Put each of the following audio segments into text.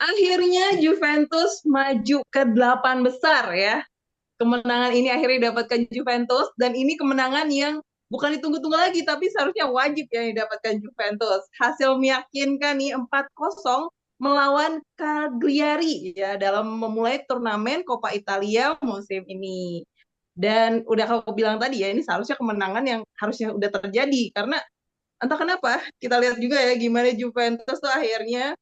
Akhirnya Juventus maju ke 8 besar ya. Kemenangan ini akhirnya didapatkan Juventus dan ini kemenangan yang bukan ditunggu-tunggu lagi tapi seharusnya wajib ya didapatkan Juventus. Hasil meyakinkan nih 4-0 melawan Cagliari ya dalam memulai turnamen Coppa Italia musim ini. Dan udah aku bilang tadi ya ini seharusnya kemenangan yang harusnya udah terjadi karena entah kenapa kita lihat juga ya gimana Juventus tuh akhirnya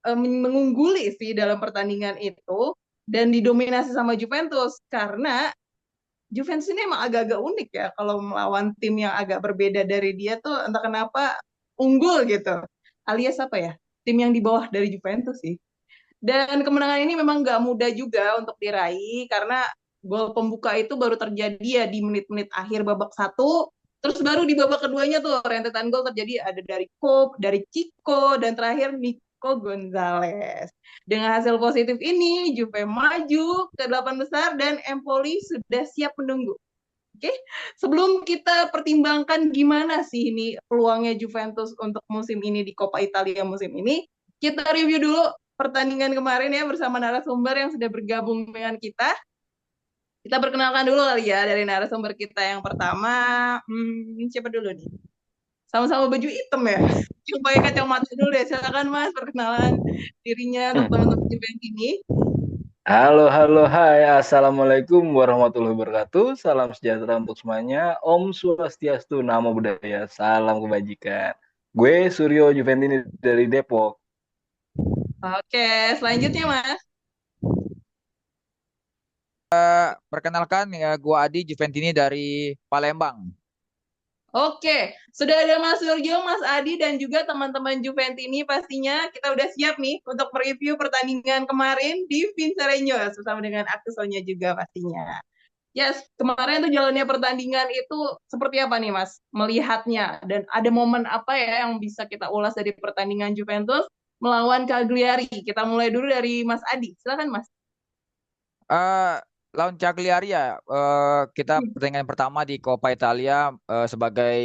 mengungguli sih dalam pertandingan itu dan didominasi sama Juventus karena Juventus ini emang agak-agak unik ya kalau melawan tim yang agak berbeda dari dia tuh entah kenapa unggul gitu. Alias apa ya? Tim yang di bawah dari Juventus sih. Dan kemenangan ini memang nggak mudah juga untuk diraih karena gol pembuka itu baru terjadi ya di menit-menit akhir babak satu. Terus baru di babak keduanya tuh rentetan gol terjadi ada dari Cope, dari Chico, dan terakhir Nico Gonzalez. Dengan hasil positif ini, Juve maju ke 8 besar dan Empoli sudah siap menunggu. Oke, sebelum kita pertimbangkan gimana sih ini peluangnya Juventus untuk musim ini di Coppa Italia musim ini, kita review dulu pertandingan kemarin ya bersama narasumber yang sudah bergabung dengan kita. Kita perkenalkan dulu kali ya dari narasumber kita yang pertama. Siapa dulu nih? Sama-sama baju hitam ya. Yang pakai kacamata dulu deh. Silakan Mas perkenalan dirinya untuk teman-teman Juventus ini. Halo, halo, hai, assalamualaikum warahmatullahi wabarakatuh. Salam sejahtera untuk semuanya. Om Swastiastu, Namo Buddhaya, salam kebajikan. Gue Suryo Juventini dari Depok. Oke, selanjutnya Mas. Perkenalkan ya, gua Adi Juventini dari Palembang. Oke, sudah ada Mas Suryo, Mas Adi, dan juga teman-teman Juventini pastinya kita udah siap nih untuk mereview pertandingan kemarin di Vincereño bersama dengan Aktusonya juga pastinya. Yes, kemarin tuh jalannya pertandingan itu seperti apa nih Mas melihatnya dan ada momen apa ya yang bisa kita ulas dari pertandingan Juventus melawan Cagliari. Kita mulai dulu dari Mas Adi. Silakan Mas. Eh Lawan Cagliari ya, kita pertandingan pertama di Coppa Italia sebagai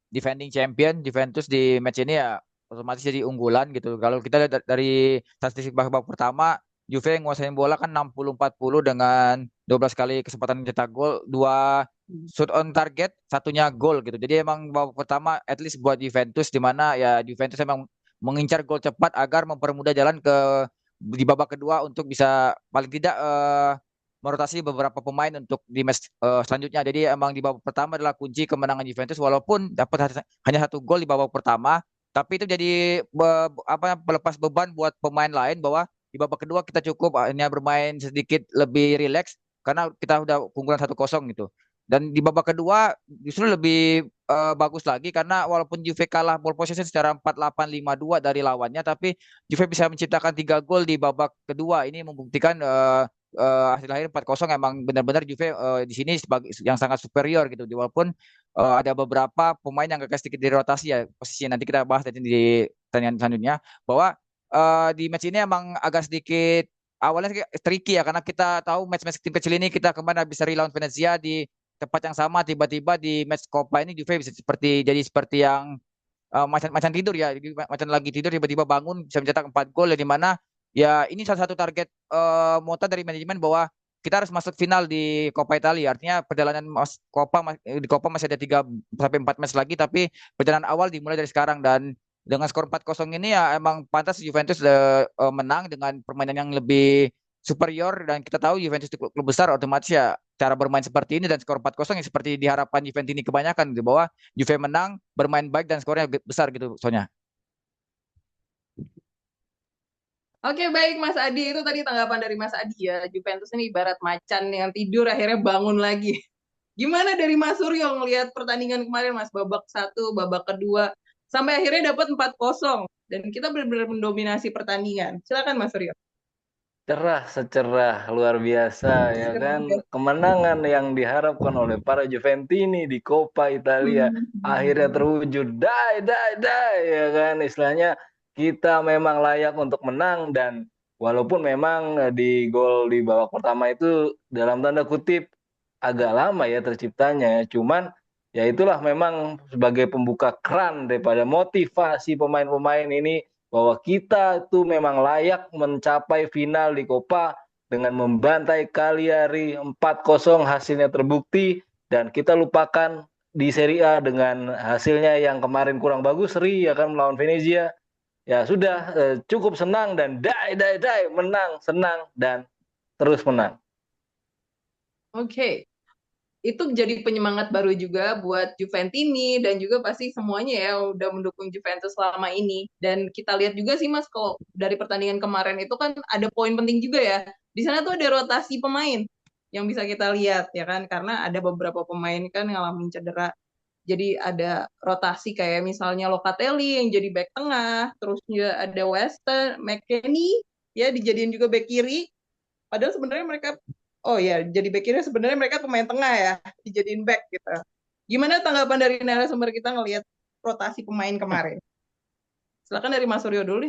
defending champion Juventus di match ini ya otomatis jadi unggulan gitu. Kalau kita lihat dari statistik babak pertama, Juve nguasain bola kan 60-40 dengan 12 kali kesempatan mencetak gol, 2 shoot on target, satunya gol gitu. Jadi emang babak pertama at least buat Juventus di mana ya Juventus emang mengincar gol cepat agar mempermudah jalan ke di babak kedua untuk bisa paling tidak merotasi beberapa pemain untuk di match selanjutnya. Jadi emang di babak pertama adalah kunci kemenangan Juventus walaupun dapat hanya 1 gol di babak pertama, tapi itu jadi pelepas beban buat pemain lain bahwa di babak kedua kita cukup hanya bermain sedikit lebih rileks karena kita udah keunggulan 1-0 gitu. Dan di babak kedua justru lebih bagus lagi karena walaupun Juve kalah ball possession secara 4-8-5-2 dari lawannya, tapi Juve bisa menciptakan 3 gol di babak kedua. Ini membuktikan hasil akhir 4-0 emang benar-benar Juve di sini sebagai yang sangat superior gitu. Walaupun ada beberapa pemain yang agak sedikit dirotasi ya posisi nanti kita bahas nanti di pertandingan selanjutnya bahwa di match ini emang agak sedikit awalnya tricky ya karena kita tahu match-match tim kecil ini kita kemarin bisa lawan Venezia di tempat yang sama tiba-tiba di match Copa ini Juve bisa seperti yang macan tidur ya, macan lagi tidur tiba-tiba bangun bisa mencetak 4 gol ya di mana ya ini salah satu target Mota dari manajemen bahwa kita harus masuk final di Coppa Italia. Artinya perjalanan di Coppa masih ada 3 sampai 4 match lagi tapi perjalanan awal dimulai dari sekarang dan dengan skor 4-0 ini ya emang pantas Juventus menang dengan permainan yang lebih superior dan kita tahu Juventus itu klub besar otomatis ya cara bermain seperti ini dan skor 4-0 yang seperti diharapkan Juventus ini kebanyakan di bawah Juve menang, bermain baik dan skornya besar gitu soalnya. Oke, baik Mas Adi. Itu tadi tanggapan dari Mas Adi ya. Juventus ini ibarat macan yang tidur akhirnya bangun lagi. Gimana dari Mas Suryo ngelihat pertandingan kemarin Mas babak satu, babak kedua sampai akhirnya dapat 4-0 dan kita benar-benar mendominasi pertandingan. Silakan Mas Suryo. Cerah, secerah, luar biasa ya kan. Kemenangan yang diharapkan oleh para Juventini di Coppa Italia akhirnya terwujud. Dai, dai, dai ya kan. Istilahnya kita memang layak untuk menang dan walaupun memang di gol di babak pertama itu dalam tanda kutip agak lama ya terciptanya ya. Cuman ya itulah memang sebagai pembuka keran daripada motivasi pemain-pemain ini bahwa kita itu memang layak mencapai final di Copa dengan membantai Cagliari 4-0, hasilnya terbukti, dan kita lupakan di Serie A dengan hasilnya yang kemarin kurang bagus, seri ya kan melawan Venezia. Ya sudah, cukup senang dan menang, senang dan terus menang. Oke. Itu jadi penyemangat baru juga buat Juventini dan juga pasti semuanya ya udah mendukung Juventus selama ini. Dan kita lihat juga sih Mas, kalau dari pertandingan kemarin itu kan ada poin penting juga ya. Di sana tuh ada rotasi pemain yang bisa kita lihat ya kan, karena ada beberapa pemain kan ngalamin cedera. Jadi ada rotasi kayak misalnya Locatelli yang jadi back tengah, terus juga ada Weston, McKennie ya dijadiin juga back kiri. Padahal sebenarnya mereka, oh ya, jadi back kiri sebenarnya mereka pemain tengah ya, dijadiin back gitu. Gimana tanggapan dari narasumber kita ngelihat rotasi pemain kemarin? Silakan dari Mas Suryo dulu.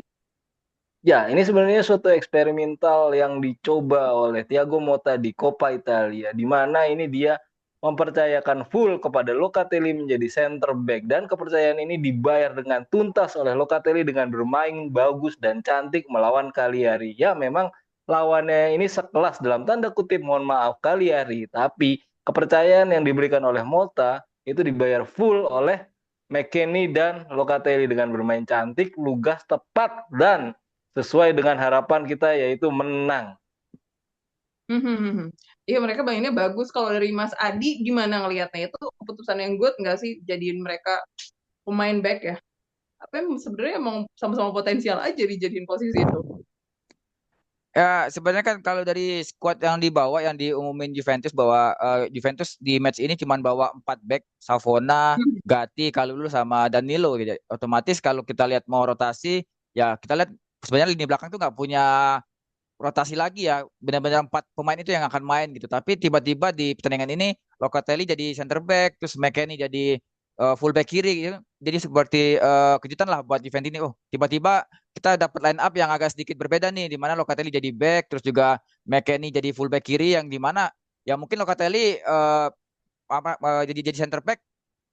Ya, ini sebenarnya suatu eksperimental yang dicoba oleh Thiago Motta di Coppa Italia, di mana ini dia mempercayakan full kepada Locatelli menjadi center back, dan kepercayaan ini dibayar dengan tuntas oleh Locatelli dengan bermain bagus dan cantik melawan Cagliari. Ya, memang lawannya ini sekelas dalam tanda kutip, mohon maaf, Cagliari, tapi kepercayaan yang diberikan oleh Motta itu dibayar full oleh McKennie dan Locatelli dengan bermain cantik, lugas, tepat, dan sesuai dengan harapan kita, yaitu menang. Iya, mereka mainnya bagus. Kalau dari Mas Adi gimana ngelihatnya? Itu keputusan yang good nggak sih jadiin mereka pemain back ya? Apa yang sebenarnya emang sama-sama potensial aja dijadiin posisi itu? Ya, sebenarnya kan kalau dari squad yang dibawa, yang diumumin Juventus bahwa Juventus di match ini cuma bawa 4 back, Savona, Gatti, Kalulu sama Danilo gitu. Otomatis kalau kita lihat mau rotasi, ya kita lihat sebenarnya lini belakang tuh nggak punya rotasi lagi ya. Benar-benar 4 pemain itu yang akan main gitu. Tapi tiba-tiba di pertandingan ini Locatelli jadi center back, terus McKennie jadi full back kiri gitu. Jadi seperti kejutan lah buat Juventus ini. Oh, tiba-tiba kita dapat line up yang agak sedikit berbeda nih, di mana Locatelli jadi back, terus juga McKennie jadi full back kiri, yang di mana ya mungkin Locatelli jadi center back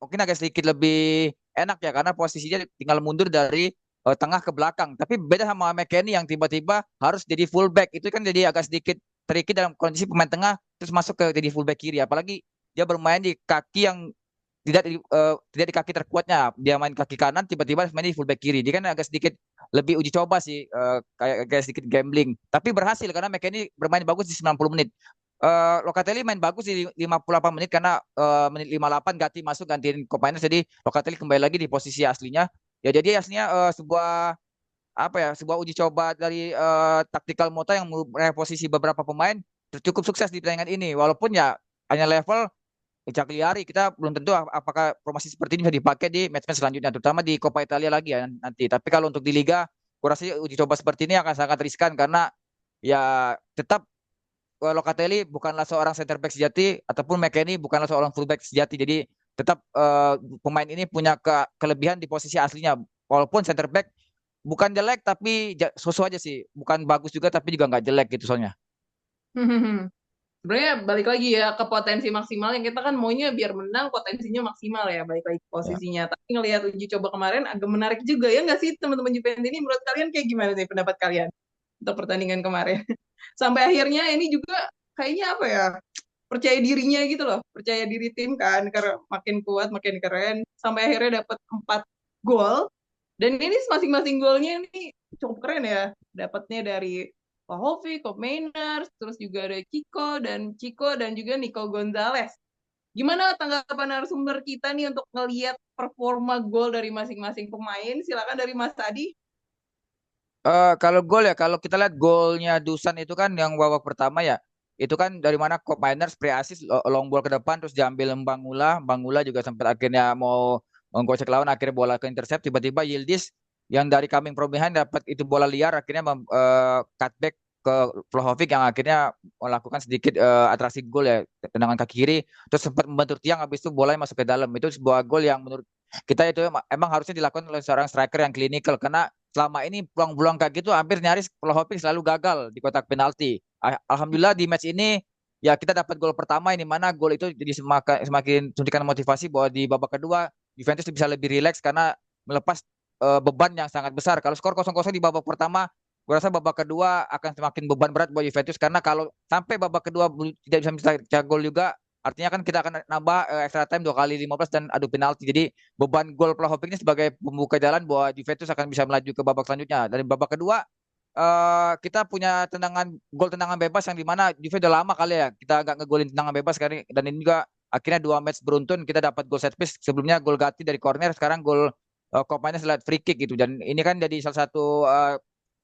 mungkin agak sedikit lebih enak ya, karena posisinya tinggal mundur dari tengah ke belakang. Tapi beda sama McKennie yang tiba-tiba harus jadi full back, itu kan jadi agak sedikit tricky dalam kondisi pemain tengah terus masuk ke jadi full back kiri, apalagi dia bermain di kaki yang tidak di kaki terkuatnya, dia main kaki kanan tiba-tiba main di fullback kiri, dia kan agak sedikit lebih uji coba sih, kayak sedikit gambling, tapi berhasil karena McKennie bermain bagus di 90 menit. Locatelli main bagus di 58 menit karena menit 58 Gatti masuk gantiin Kopainers, jadi Locatelli kembali lagi di posisi aslinya. Ya jadi aslinya sebuah apa ya, sebuah uji coba dari taktikal Mota yang mereposisi beberapa pemain cukup sukses di pertandingan ini, walaupun ya hanya level Cagliari, kita belum tentu apakah formasi seperti ini bisa dipakai di match-match selanjutnya, terutama di Coppa Italia lagi ya nanti. Tapi kalau untuk di Liga, kurasa uji coba seperti ini akan sangat riskan karena ya tetap Locatelli bukanlah seorang center back sejati, ataupun McKennie bukanlah seorang fullback sejati. Jadi tetap pemain ini punya kelebihan di posisi aslinya. Walaupun center back bukan jelek, tapi sesuai aja sih. Bukan bagus juga, tapi juga nggak jelek gitu soalnya. Sebenarnya balik lagi ya ke potensi maksimal yang kita kan maunya biar menang, potensinya maksimal ya, balik lagi ke Ya. posisinya. Tapi ngelihat uji coba kemarin agak menarik juga ya nggak sih teman-teman Juventus ini? Menurut kalian kayak gimana nih pendapat kalian untuk pertandingan kemarin? Sampai akhirnya ini juga kayaknya apa ya, percaya dirinya gitu loh, percaya diri tim kan, karena makin kuat makin keren. Sampai akhirnya dapat 4 gol, dan ini masing-masing golnya ini cukup keren ya, dapatnya dari Vlahovic, Kopenhagen, terus juga ada Chico dan juga Nico Gonzalez. Gimana tanggapan narasumber kita nih untuk ngelihat performa gol dari masing-masing pemain? Silakan dari Mas Adi. Kalau gol ya, kalau kita lihat golnya Dusan itu kan yang babak pertama ya, itu kan dari mana Kopenhagen pre assist long ball ke depan terus diambil Bangula juga sempat akhirnya mau menggocek lawan, akhirnya bola ke intercept, tiba-tiba Yildiz yang dari coming from behind dapat itu bola liar, akhirnya cutback ke Vlahovic yang akhirnya melakukan sedikit atraksi gol ya, tendangan kaki kiri terus sempat membentur tiang, habis itu bolanya masuk ke dalam. Itu sebuah gol yang menurut kita itu emang harusnya dilakukan oleh seorang striker yang klinikal, karena selama ini peluang-peluang kayak gitu hampir nyaris Vlahovic selalu gagal di kotak penalti. Alhamdulillah di match ini ya kita dapat gol pertama, ini mana gol itu jadi semakin suntikan motivasi bahwa di babak kedua Juventus bisa lebih rileks karena melepas beban yang sangat besar. Kalau skor 0-0 di babak pertama, gue rasa babak kedua akan semakin beban berat buat Juventus, karena kalau sampai babak kedua tidak bisa mencetak gol juga, artinya kan kita akan nambah extra time 2 kali 15 dan adu penalti. Jadi beban gol Vlahovic ini sebagai pembuka jalan bahwa Juventus akan bisa melaju ke babak selanjutnya. Dan babak kedua kita punya tendangan bebas yang dimana Juve udah lama kali ya kita nggak ngegolin tendangan bebas kali, dan ini juga akhirnya 2 match beruntun kita dapat gol set piece, sebelumnya gol Gatti dari corner, sekarang gol Kopanya lewat free kick gitu. Dan ini kan jadi salah satu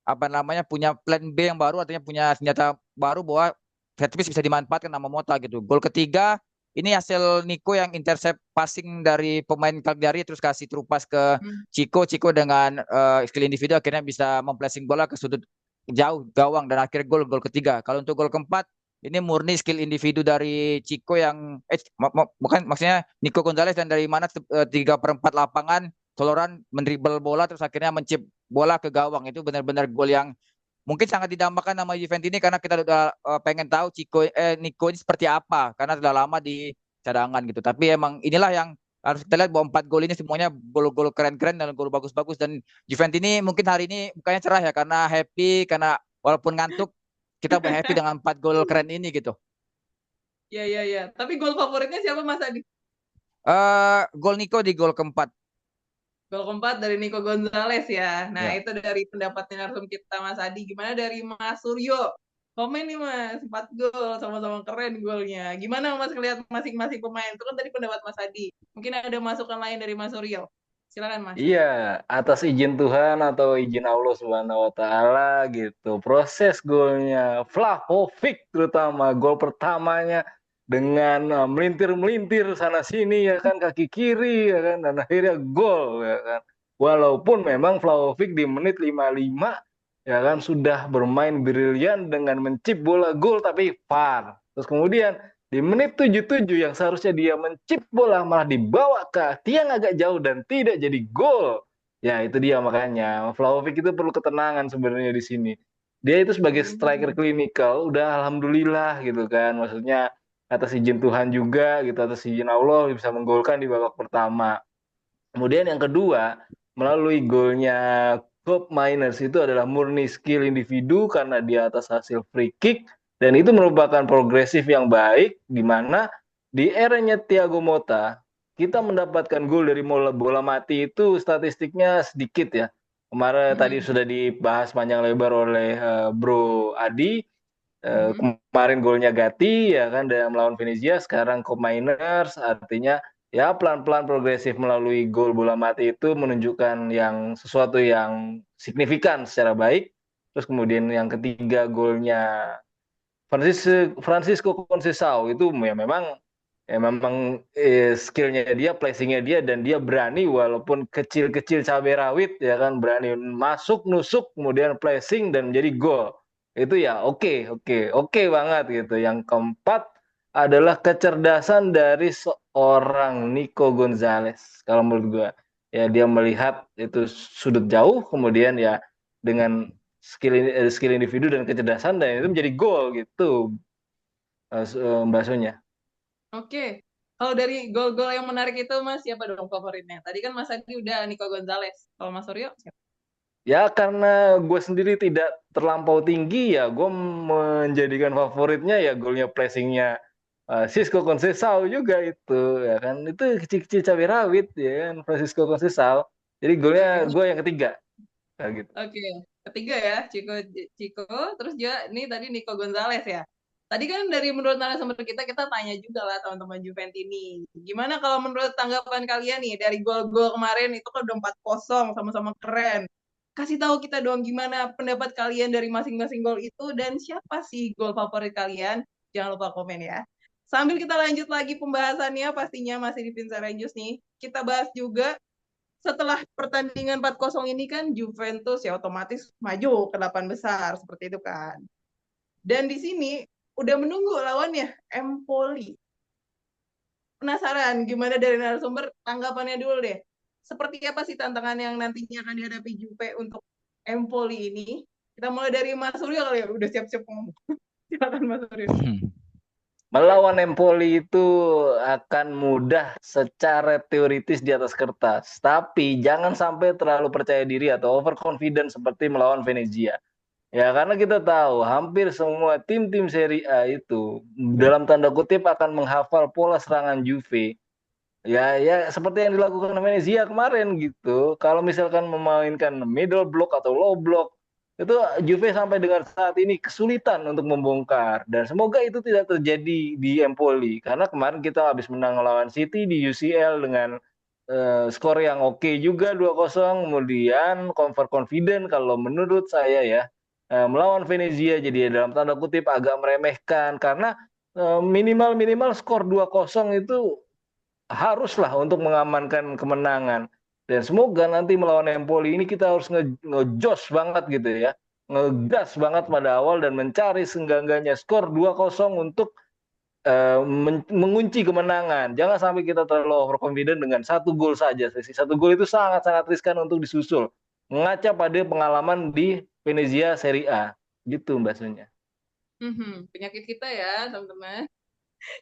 apa namanya, punya plan B yang baru, artinya punya senjata baru bahwa set piece bisa dimanfaatkan sama Mota gitu. Gol ketiga ini hasil Nico yang intercept passing dari pemain Cagliari terus kasih terupas ke Chico dengan skill individu akhirnya bisa memplacing bola ke sudut jauh gawang dan akhirnya gol ketiga. Kalau untuk gol keempat ini murni skill individu dari Chico yang bukan, maksudnya Nico Gonzalez, dan dari mana 3/4 lapangan Soloran mendribble bola terus akhirnya mencip bola ke gawang. Itu benar-benar gol yang mungkin sangat didambakan nama Juventus ini, karena kita udah pengen tahu Nico ini seperti apa karena sudah lama di cadangan gitu. Tapi emang inilah yang harus kita lihat bahwa 4 gol ini semuanya gol-gol keren-keren dan gol bagus-bagus, dan Juventus ini mungkin hari ini bukannya cerah ya karena happy, karena walaupun ngantuk kita happy dengan 4 gol keren ini gitu. Iya. Tapi gol favoritnya siapa Mas Adi? Gol Nico di gol keempat. Gol keempat dari Nico Gonzalez ya. Nah, Ya. itu dari pendapatnya narsum kita Mas Adi. Gimana dari Mas Suryo? Komen nih Mas, 4 gol, sama-sama keren golnya. Gimana Mas ngelihat masing-masing pemain? Itu kan tadi pendapat Mas Adi. Mungkin ada masukan lain dari Mas Suryo. Silakan Mas. Iya, atas izin Tuhan atau izin Allah Subhanahu wa taala gitu. Proses golnya Vlahovic, terutama gol pertamanya dengan melintir-melintir sana sini ya kan, kaki kiri ya kan, dan akhirnya gol ya kan. Walaupun memang Vlahovic di menit 55 ya kan sudah bermain brilian dengan mencip bola gol, tapi VAR. Terus kemudian di menit 77 yang seharusnya dia mencip bola malah dibawa ke tiang agak jauh dan tidak jadi gol. Ya itu dia, makanya Vlahovic itu perlu ketenangan sebenarnya di sini. Dia itu sebagai striker klinikal udah alhamdulillah gitu kan. Maksudnya atas izin Tuhan juga gitu, atas izin Allah bisa menggolkan di babak pertama. Kemudian yang kedua, melalui golnya Koop Miners itu adalah murni skill individu karena di atas hasil free kick, dan itu merupakan progresif yang baik di mana di eranya Thiago Motta kita mendapatkan gol dari bola mati itu statistiknya sedikit ya. Kemarin tadi sudah dibahas panjang lebar oleh Bro Adi. Kemarin golnya Gatti ya kan dalam melawan Venezia, sekarang Koop Miners, artinya ya pelan-pelan progresif melalui gol bola mati itu menunjukkan yang sesuatu yang signifikan secara baik. Terus kemudian yang ketiga golnya Francisco Conceição itu ya memang skillnya dia, placingnya dia, dan dia berani walaupun kecil-kecil cabai rawit ya kan, berani masuk nusuk kemudian placing dan menjadi gol. Itu ya oke banget gitu. Yang keempat adalah kecerdasan dari seorang Nico Gonzalez. Kalau menurut gue, ya dia melihat itu sudut jauh, kemudian ya dengan skill individu dan kecerdasan, dan itu menjadi gol gitu, Mbak Sonya. Oke. Kalau dari gol-gol yang menarik itu Mas, siapa dong favoritnya? Tadi kan Mas Adi udah Nico Gonzalez. Kalau Mas Suryo siapa? Ya karena gue sendiri tidak terlampau tinggi ya, gue menjadikan favoritnya ya golnya placingnya Francisco Conceição juga itu ya kan, itu kecil-kecil cabai rawit ya kan, Francisco Conceição. Jadi golnya gue yang ketiga kayak gitu. Oke. Ketiga ya, Chico, terus juga ini tadi Nico Gonzalez ya. Tadi kan dari menurut narasumber kita tanya juga lah teman-teman Juventus ini. Gimana kalau menurut tanggapan kalian nih dari gol-gol kemarin itu kan udah 4-0 sama-sama keren. Kasih tahu kita dong gimana pendapat kalian dari masing-masing gol itu dan siapa sih gol favorit kalian? Jangan lupa komen ya. Sambil kita lanjut lagi pembahasannya pastinya masih di Vincent News nih. Kita bahas juga setelah pertandingan 4-0 ini kan Juventus ya otomatis maju ke 8 besar seperti itu kan. Dan di sini udah menunggu lawannya Empoli. Penasaran gimana dari narasumber tanggapannya dulu deh. Seperti apa sih tantangan yang nantinya akan dihadapi Juve untuk Empoli ini? Kita mulai dari Mas Suryo kali ya, udah siap-siap ngomong. Silakan Mas Suryo. Melawan Empoli itu akan mudah secara teoritis di atas kertas, tapi jangan sampai terlalu percaya diri atau overconfident seperti melawan Venezia. Ya, karena kita tahu hampir semua tim-tim Serie A itu dalam tanda kutip akan menghafal pola serangan Juve. Ya, ya seperti yang dilakukan Venezia kemarin gitu. Kalau misalkan memainkan middle block atau low block, itu Juve sampai dengan saat ini kesulitan untuk membongkar. Dan semoga itu tidak terjadi di Empoli. Karena kemarin kita habis menang lawan City di UCL dengan skor yang oke juga 2-0. Kemudian confident kalau menurut saya ya. Melawan Venezia jadi dalam tanda kutip agak meremehkan. Karena minimal-minimal skor 2-0 itu haruslah untuk mengamankan kemenangan. Dan semoga nanti melawan Empoli ini kita harus ngejos banget gitu ya. Ngegas banget pada awal dan mencari senggangganya skor 2-0 untuk mengunci kemenangan. Jangan sampai kita terlalu overconfident dengan satu gol saja. Satu gol itu sangat-sangat riskan untuk disusul. Mengaca pada pengalaman di Venezia Serie A. Gitu Mbak Sunya. Penyakit kita ya, teman-teman.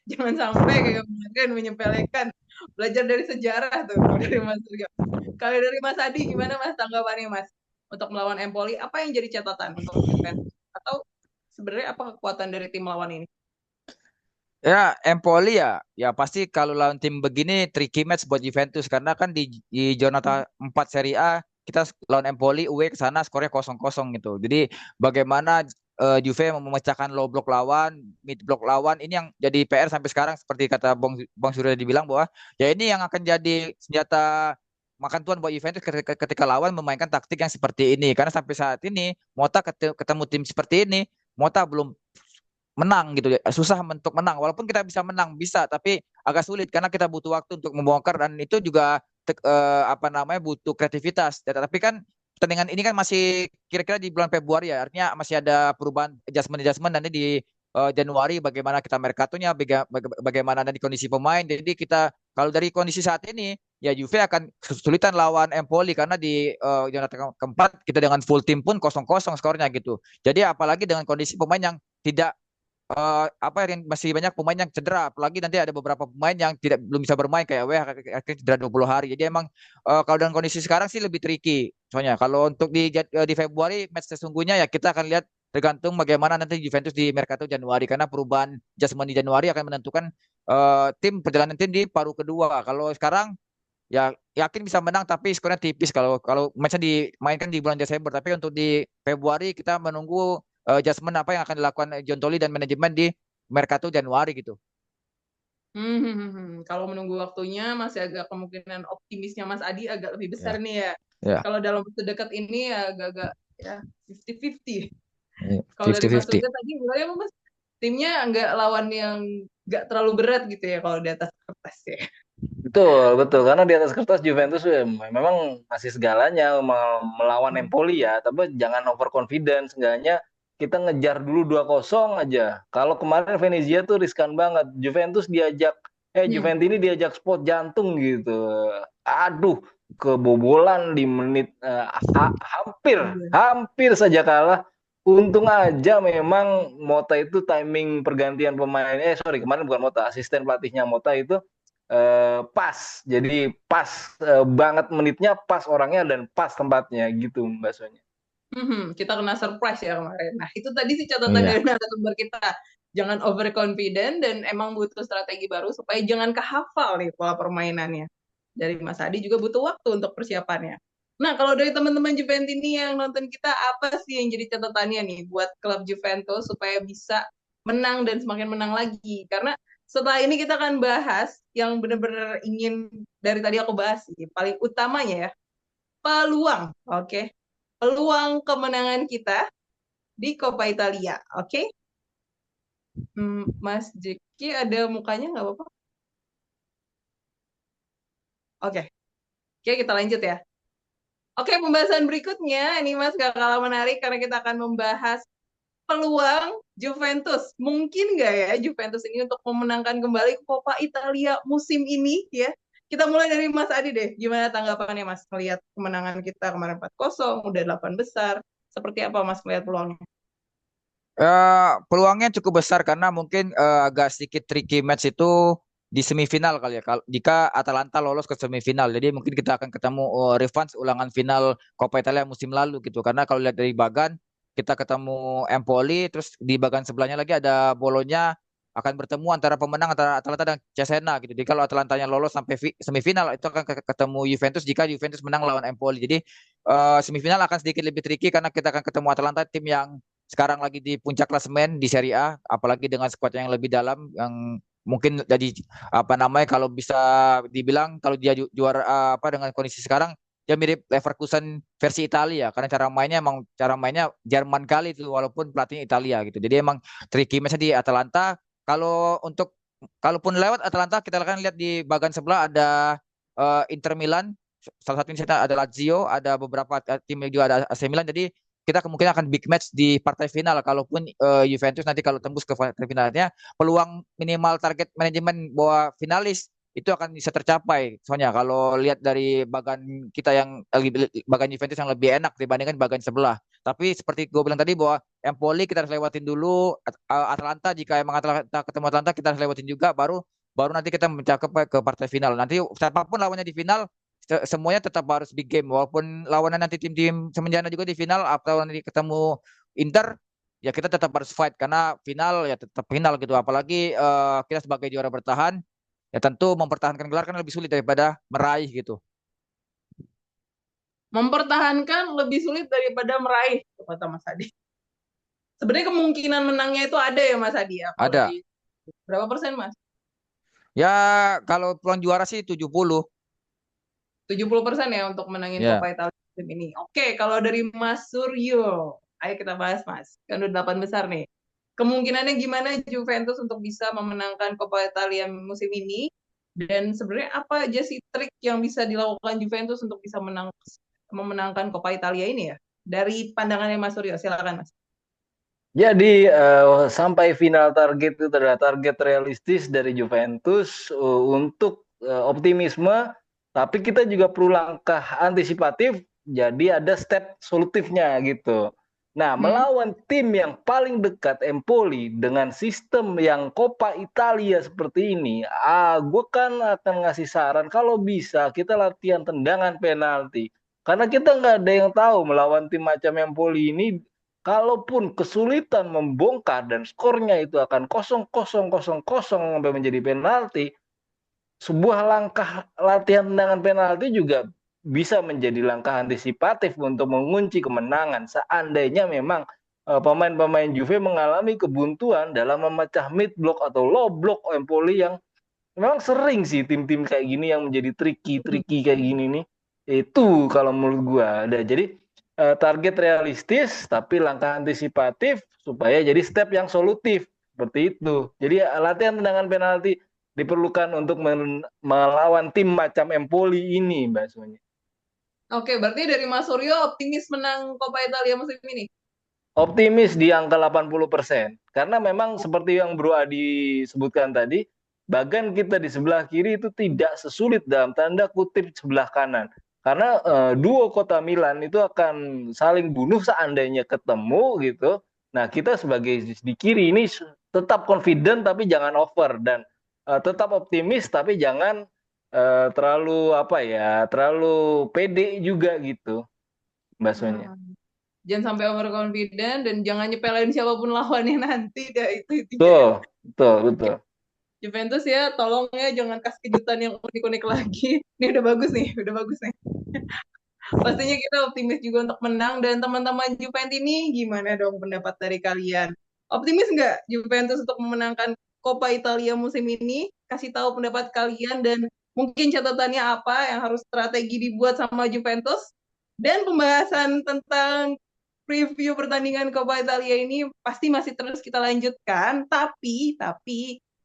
Jangan sampai kayak kemarin menyepelekan. Belajar dari sejarah tuh dari Mas Rio. Kalau dari Mas Adi gimana Mas tanggapannya Mas untuk melawan Empoli? Apa yang jadi catatan untuk Juventus? Atau sebenarnya apa kekuatan dari tim lawan ini? Ya, Empoli ya pasti kalau lawan tim begini tricky match buat Juventus karena kan di zona 4 Serie A kita lawan Empoli away ke sana skornya 0-0 gitu. Jadi bagaimana Juve memecahkan low block lawan, mid block lawan ini yang jadi PR sampai sekarang seperti kata Bang Surya dibilang bahwa ya ini yang akan jadi senjata makan tuan buat Juventus ketika lawan memainkan taktik yang seperti ini karena sampai saat ini Mota ketemu tim seperti ini Mota belum menang gitu ya. Susah untuk menang. Walaupun kita bisa menang, bisa, tapi agak sulit karena kita butuh waktu untuk membongkar dan itu juga apa namanya butuh kreativitas. Tapi kan pertandingan ini kan masih kira-kira di bulan Februari ya. Artinya masih ada perubahan adjustment nanti di Januari bagaimana kita merkatonya, bagaimana nanti kondisi pemain. Jadi kita kalau dari kondisi saat ini ya Juve akan kesulitan lawan Empoli karena di zona keempat kita dengan full tim pun 0-0 skornya gitu. Jadi apalagi dengan kondisi pemain yang tidak apa yang masih banyak pemain yang cedera, apalagi nanti ada beberapa pemain yang belum bisa bermain kayak akhirnya cedera 20 hari. Jadi emang kalau dengan kondisi sekarang sih lebih tricky. Soalnya kalau untuk di Februari match sesungguhnya ya kita akan lihat tergantung bagaimana nanti Juventus di Mercato Januari karena perubahan adjustment di Januari akan menentukan perjalanan tim di paruh kedua. Kalau sekarang ya yakin bisa menang tapi skornya tipis kalau kalau matchnya dimainkan di bulan Desember. Tapi untuk di Februari kita menunggu adjustment apa yang akan dilakukan Giuntoli dan manajemen di Mercato Januari gitu. Kalau menunggu waktunya masih agak kemungkinan optimisnya Mas Adi agak lebih besar Ya, nih ya. ya, Kalau dalam waktu dekat ini ya agak-agak ya 50-50. Kalau dari Mas 50-50. Surya tadi bilangnya Mas timnya nggak lawan yang nggak terlalu berat gitu ya kalau di atas kertas ya. Betul, betul. Karena di atas kertas Juventus ya, memang masih segalanya melawan Empoli ya. Tapi jangan overconfident. Seenggaknya kita ngejar dulu 2-0 aja. Kalau kemarin Venezia tuh riskan banget. Juventus ini diajak spot jantung gitu. Aduh, kebobolan di menit hampir saja kalah. Untung aja memang Mota itu timing pergantian pemain. Sorry, kemarin bukan Mota, asisten pelatihnya Mota itu pas. Jadi pas banget menitnya, pas orangnya dan pas tempatnya gitu Mbak Sonya. Kita kena surprise ya kemarin. Nah, itu tadi sih catatan Iya. dari narasumber kita. Jangan overconfident dan emang butuh strategi baru supaya jangan kehafal nih pola permainannya. Dari Mas Adi juga butuh waktu untuk persiapannya. Nah, kalau dari teman-teman Juventus ini yang nonton kita, apa sih yang jadi catatannya nih buat klub Juventus supaya bisa menang dan semakin menang lagi? Karena setelah ini kita akan bahas yang benar-benar ingin dari tadi aku bahas sih, paling utamanya ya, peluang, oke? Peluang kemenangan kita di Coppa Italia, oke? Mas Jeki ada mukanya nggak apa-apa? Oke, oke kita lanjut ya. Oke, pembahasan berikutnya ini Mas gak kalah menarik karena kita akan membahas peluang Juventus. Mungkin nggak ya Juventus ini untuk memenangkan kembali Coppa Italia musim ini ya? Kita mulai dari Mas Adi deh. Gimana tanggapannya Mas melihat kemenangan kita kemarin 4-0, udah 8 besar. Seperti apa Mas melihat peluangnya? Peluangnya cukup besar karena mungkin agak sedikit tricky match itu di semifinal kali ya. Kalau jika Atalanta lolos ke semifinal, jadi mungkin kita akan ketemu revanche ulangan final Coppa Italia musim lalu gitu. Karena kalau lihat dari bagan kita ketemu Empoli, terus di bagan sebelahnya lagi ada Bologna akan bertemu antara pemenang antara Atalanta dan Cesena gitu. Jadi kalau Atalantanya lolos sampai semifinal itu akan ketemu Juventus jika Juventus menang lawan Empoli. Jadi semifinal akan sedikit lebih tricky karena kita akan ketemu Atalanta tim yang sekarang lagi di puncak klasemen di Serie A, apalagi dengan skuad yang lebih dalam yang mungkin jadi apa namanya kalau bisa dibilang kalau dia juara apa dengan kondisi sekarang dia mirip Leverkusen versi Italia karena cara mainnya Jerman kali itu walaupun pelatihnya Italia gitu. Jadi emang tricky match di Atalanta. Kalau untuk kalaupun lewat Atalanta kita akan lihat di bagian sebelah ada Inter Milan, salah satunya ada Lazio, ada beberapa tim yang juga ada AC Milan. Jadi kita kemungkinan akan big match di partai final. Kalaupun Juventus nanti kalau tembus ke partai finalnya, peluang minimal target manajemen bahwa finalis itu akan bisa tercapai. Soalnya kalau lihat dari bagan kita yang bagan Juventus yang lebih enak dibandingkan bagan sebelah. Tapi seperti gue bilang tadi bahwa Empoli kita harus lewatin dulu, Atalanta jika emang Atalanta ketemu Atalanta kita harus lewatin juga, baru baru nanti kita mencapai ke partai final. Nanti siapapun lawannya di final semuanya tetap harus big game walaupun lawannya nanti tim-tim semenjana juga di final atau nanti ketemu Inter ya kita tetap harus fight karena final ya tetap final gitu apalagi kita sebagai juara bertahan ya tentu mempertahankan gelar kan lebih sulit daripada meraih gitu. Mempertahankan lebih sulit daripada meraih, kata Mas Adi. Sebenarnya kemungkinan menangnya itu ada ya Mas Adi ya? Ada. Berapa persen Mas? Ya kalau peluang juara sih 70. 70% ya untuk menangin Ya. Coppa Italia musim ini. Oke, kalau dari Mas Suryo, ayo kita bahas Mas. Kan udah 8 besar nih. Kemungkinannya gimana Juventus untuk bisa memenangkan Coppa Italia musim ini? Dan sebenarnya apa aja sih trik yang bisa dilakukan Juventus untuk bisa memenangkan Coppa Italia ini ya? Dari pandangannya Mas Suryo, silakan Mas. Jadi sampai final target itu adalah target realistis dari Juventus untuk optimisme, tapi kita juga perlu langkah antisipatif, jadi ada step solutifnya gitu. Nah, melawan tim yang paling dekat Empoli dengan sistem yang Coppa Italia seperti ini, gue kan akan ngasih saran kalau bisa kita latihan tendangan penalti. Karena kita nggak ada yang tahu melawan tim macam Empoli ini kalaupun kesulitan membongkar dan skornya itu akan 0-0-0-0 sampai menjadi penalti, sebuah langkah latihan tendangan penalti juga bisa menjadi langkah antisipatif untuk mengunci kemenangan seandainya memang pemain-pemain Juve mengalami kebuntuan dalam memecah mid block atau low block Empoli yang memang sering sih tim-tim kayak gini yang menjadi tricky kayak gini nih. Itu kalau menurut gua. Jadi target realistis tapi langkah antisipatif supaya jadi step yang solutif seperti itu. Jadi latihan tendangan penalti diperlukan untuk melawan tim macam Empoli ini, Mbak Sonia. Oke, berarti dari Mas Suryo optimis menang Coppa Italia musim ini? Optimis di angka 80%. Karena memang seperti yang Bro Adi sebutkan tadi, bagan kita di sebelah kiri itu tidak sesulit dalam tanda kutip sebelah kanan. Karena duo kota Milan itu akan saling bunuh seandainya ketemu gitu. Nah, kita sebagai di kiri ini tetap confident tapi jangan over dan tetap optimis tapi jangan terlalu pede juga gitu, Mbak Sonia. Jangan sampai overconfident dan jangan nyepelin siapapun lawannya nanti dah itu intinya. Betul. Juventus ya, tolong ya jangan kasih kejutan yang unik-unik lagi. Ini udah bagus nih. Pastinya kita optimis juga untuk menang dan teman-teman Juventus ini gimana dong pendapat dari kalian? Optimis nggak Juventus untuk memenangkan Coppa Italia musim ini? Kasih tahu pendapat kalian dan mungkin catatannya apa yang harus strategi dibuat sama Juventus. Dan pembahasan tentang preview pertandingan Coppa Italia ini pasti masih terus kita lanjutkan, tapi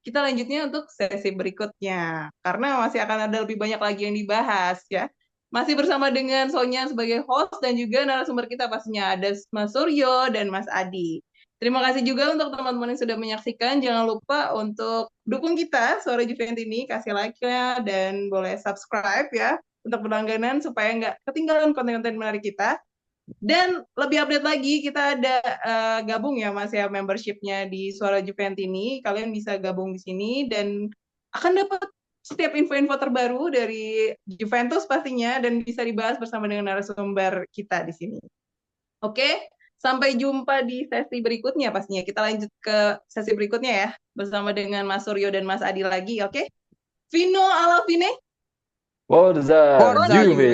kita lanjutnya untuk sesi berikutnya karena masih akan ada lebih banyak lagi yang dibahas ya. Masih bersama dengan Sonya sebagai host dan juga narasumber kita pastinya ada Mas Suryo dan Mas Adi. Terima kasih juga untuk teman-teman yang sudah menyaksikan. Jangan lupa untuk dukung kita Suara Juventus ini, kasih like-nya dan boleh subscribe ya untuk berlangganan supaya nggak ketinggalan konten-konten menarik kita. Dan lebih update lagi, kita ada gabung ya Mas ya membershipnya di Suara Juventini. Kalian bisa gabung di sini dan akan dapat setiap info-info terbaru dari Juventus pastinya dan bisa dibahas bersama dengan narasumber kita di sini. Oke, sampai jumpa di sesi berikutnya pastinya. Kita lanjut ke sesi berikutnya ya bersama dengan Mas Suryo dan Mas Adi lagi. Oke, Vino alla fine. Forza Forza Juve. Juve.